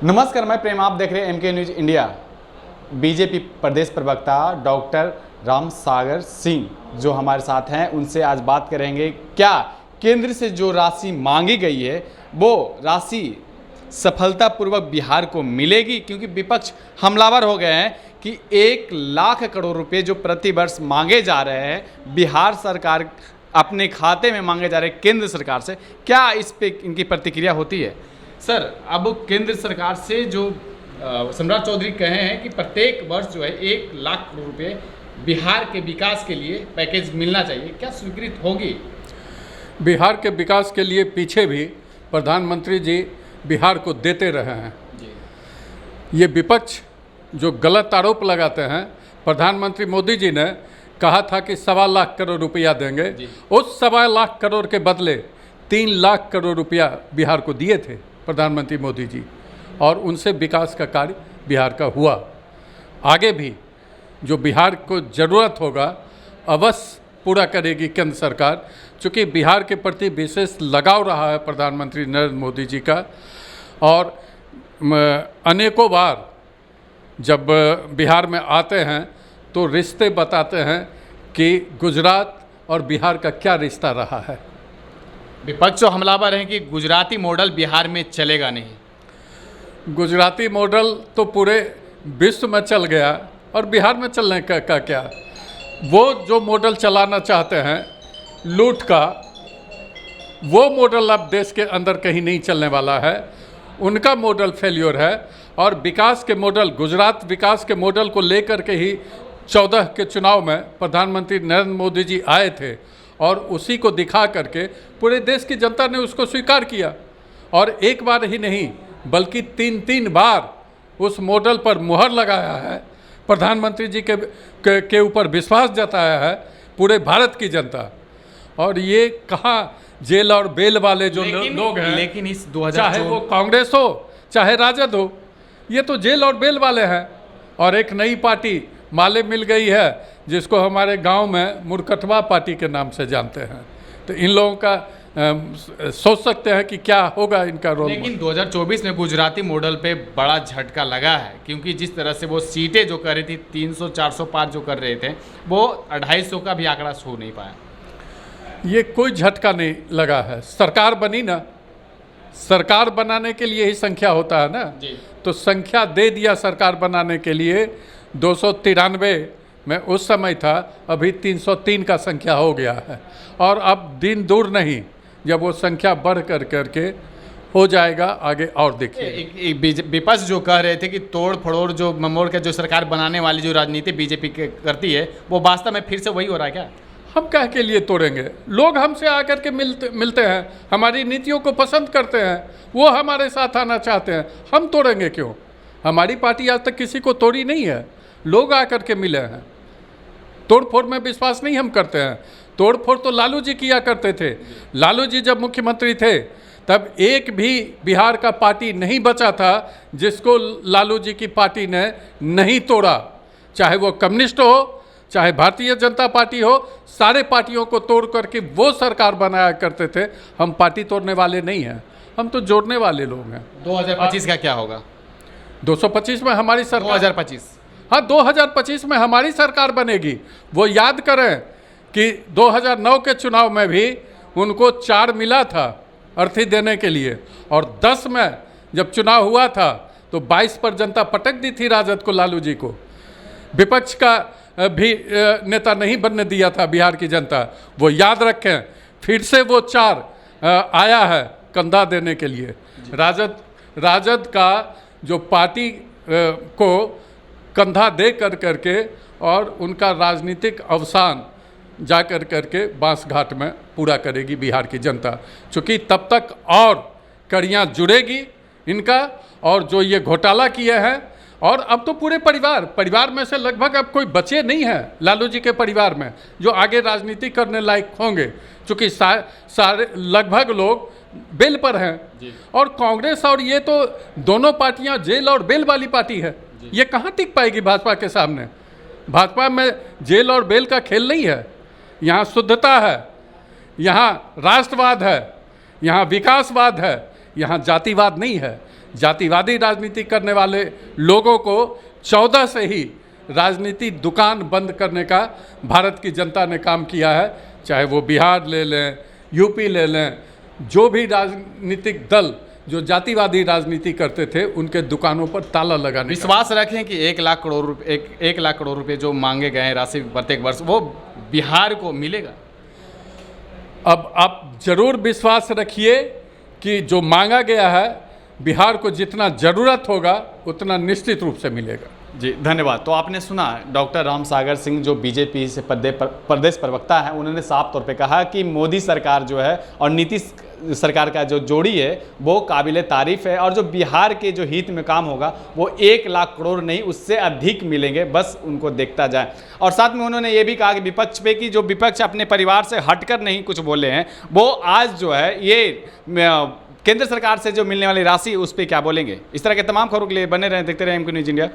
नमस्कार, मैं प्रेम, आप देख रहे हैं एमके न्यूज इंडिया। बीजेपी प्रदेश प्रवक्ता डॉक्टर राम सागर सिंह जो हमारे साथ हैं, उनसे आज बात करेंगे क्या केंद्र से जो राशि मांगी गई है वो राशि सफलतापूर्वक बिहार को मिलेगी, क्योंकि विपक्ष हमलावर हो गए हैं कि 1 लाख करोड़ रुपए जो प्रतिवर्ष मांगे जा रहे हैं बिहार सरकार अपने खाते में मांगे जा रहे हैं केंद्र सरकार से, क्या इस पे इनकी प्रतिक्रिया होती है? सर, अब केंद्र सरकार से जो सम्राट चौधरी कहे हैं कि प्रत्येक वर्ष जो है 1 लाख करोड़ रुपए बिहार के विकास के लिए पैकेज मिलना चाहिए, क्या स्वीकृत होगी? बिहार के विकास के लिए पीछे भी प्रधानमंत्री जी बिहार को देते रहे हैं जी। ये विपक्ष जो गलत आरोप लगाते हैं, प्रधानमंत्री मोदी जी ने कहा था कि 1.25 करोड़ रुपया देंगे, उस 1.25 करोड़ के बदले 3 लाख करोड़ रुपया बिहार को दिए थे प्रधानमंत्री मोदी जी, और उनसे विकास का कार्य बिहार का हुआ। आगे भी जो बिहार को ज़रूरत होगा अवश्य पूरा करेगी केंद्र सरकार, चूँकि बिहार के प्रति विशेष लगाव रहा है प्रधानमंत्री नरेंद्र मोदी जी का। और अनेकों बार जब बिहार में आते हैं तो रिश्ते बताते हैं कि गुजरात और बिहार का क्या रिश्ता रहा है। विपक्ष जो हमलावर हैं कि गुजराती मॉडल बिहार में चलेगा नहीं। गुजराती मॉडल तो पूरे विश्व में चल गया और बिहार में चलने का क्या? वो जो मॉडल चलाना चाहते हैं लूट का, वो मॉडल अब देश के अंदर कहीं नहीं चलने वाला है। उनका मॉडल फेल्योर है। और विकास के मॉडल, गुजरात विकास के मॉडल को लेकर के ही 14 के चुनाव में प्रधानमंत्री नरेंद्र मोदी जी आए थे, और उसी को दिखा करके पूरे देश की जनता ने उसको स्वीकार किया। और एक बार ही नहीं बल्कि 3 बार उस मॉडल पर मुहर लगाया है। प्रधानमंत्री जी के ऊपर विश्वास जताया है पूरे भारत की जनता। और ये कहाँ जेल और बेल वाले जो लोग हैं, लेकिन इस 2024 चाहे वो कांग्रेस हो चाहे राजद हो, ये तो जेल और बेल वाले हैं। और एक नई पार्टी माले मिल गई है जिसको हमारे गांव में मुरकटवा पार्टी के नाम से जानते हैं। तो इन लोगों का सोच सकते हैं कि क्या होगा इनका रोल। लेकिन 2024 में गुजराती मॉडल पे बड़ा झटका लगा है, क्योंकि जिस तरह से वो सीटें जो कर रही थी 300 400 पार जो कर रहे थे, वो 250 का भी आंकड़ा छू नहीं पाया। ये कोई झटका नहीं लगा है। सरकार बनी ना, सरकार बनाने के लिए ही संख्या होता है ना जी। तो संख्या दे दिया सरकार बनाने के लिए। 293 में उस समय था, अभी 303 का संख्या हो गया है। और अब दिन दूर नहीं जब वो संख्या बढ़ करके हो जाएगा आगे। और देखिए, विपक्ष जो कह रहे थे कि तोड़ फड़ोड़ जो ममोड़ के जो सरकार बनाने वाली जो राजनीति बीजेपी करती है, वो वास्तव में फिर से वही हो रहा है क्या? हम कह के लिए तोड़ेंगे? लोग हमसे आकर के मिलते हैं, हमारी नीतियों को पसंद करते हैं, वो हमारे साथ आना चाहते हैं। हम तोड़ेंगे क्यों? हमारी पार्टी आज तक किसी को तोड़ी नहीं है, लोग आकर के मिले हैं। तोड़ फोड़ में विश्वास नहीं हम करते हैं। तोड़ फोड़ तो लालू जी किया करते थे। लालू जी जब मुख्यमंत्री थे तब एक भी बिहार का पार्टी नहीं बचा था जिसको लालू जी की पार्टी ने नहीं तोड़ा। चाहे वो कम्युनिस्ट हो चाहे भारतीय जनता पार्टी हो, सारे पार्टियों को तोड़ करके वो सरकार बनाया करते थे। हम पार्टी तोड़ने वाले नहीं हैं, हम तो जोड़ने वाले लोग हैं। 2025 का क्या होगा? 225 में हमारी सरकार, 2025, हाँ 2025 में हमारी सरकार बनेगी। वो याद करें कि 2009 के चुनाव में भी उनको 4 मिला था अर्थी देने के लिए, और 10 में जब चुनाव हुआ था तो 22 पर जनता पटक दी थी राजद को, लालू जी को। विपक्ष का भी नेता नहीं बनने दिया था बिहार की जनता। वो याद रखें, फिर से वो 4 आया है कंधा देने के लिए। राजद का जो पार्टी को कंधा दे करके और उनका राजनीतिक अवसान जा करके बांस घाट में पूरा करेगी बिहार की जनता। चूँकि तब तक और कड़ियाँ जुड़ेगी इनका, और जो ये घोटाला किए हैं, और अब तो पूरे परिवार में से लगभग अब कोई बचे नहीं है लालू जी के परिवार में जो आगे राजनीति करने लायक होंगे, चूँकि सारे लगभग लोग बेल पर हैं। और कांग्रेस और ये तो दोनों पार्टियां जेल और बेल वाली पार्टी है। ये कहाँ टिक पाएगी भाजपा के सामने? भाजपा में जेल और बेल का खेल नहीं है। यहाँ शुद्धता है, यहाँ राष्ट्रवाद है, यहाँ विकासवाद है, यहाँ जातिवाद नहीं है। जातिवादी राजनीति करने वाले लोगों को 14 से ही राजनीति दुकान बंद करने का भारत की जनता ने काम किया है। चाहे वो बिहार ले लें, यूपी ले लें, जो भी राजनीतिक दल जो जातिवादी राजनीति करते थे उनके दुकानों पर ताला लगाने विश्वास रखें कि 1 लाख करोड़ रुपए जो मांगे गए हैं राशि प्रत्येक वर्ष, वो बिहार को मिलेगा। अब आप जरूर विश्वास रखिए कि जो मांगा गया है बिहार को जितना ज़रूरत होगा उतना निश्चित रूप से मिलेगा। जी धन्यवाद। तो आपने सुना डॉक्टर राम सागर सिंह जो बीजेपी से प्रदेश प्रवक्ता हैं, उन्होंने साफ तौर पे कहा कि मोदी सरकार जो है और नीतीश सरकार का जो जोड़ी है वो काबिल तारीफ़ है, और जो बिहार के जो हित में काम होगा वो 1 लाख करोड़ नहीं उससे अधिक मिलेंगे, बस उनको देखता जाए। और साथ में उन्होंने ये भी कहा कि विपक्ष पे कि जो विपक्ष अपने परिवार से हटकर नहीं कुछ बोले हैं, वो आज जो है ये केंद्र सरकार से जो मिलने वाली राशि उस पर क्या बोलेंगे। इस तरह के तमाम खबरों के लिए बने रहें, देखते रहें एमके न्यूज़ इंडिया।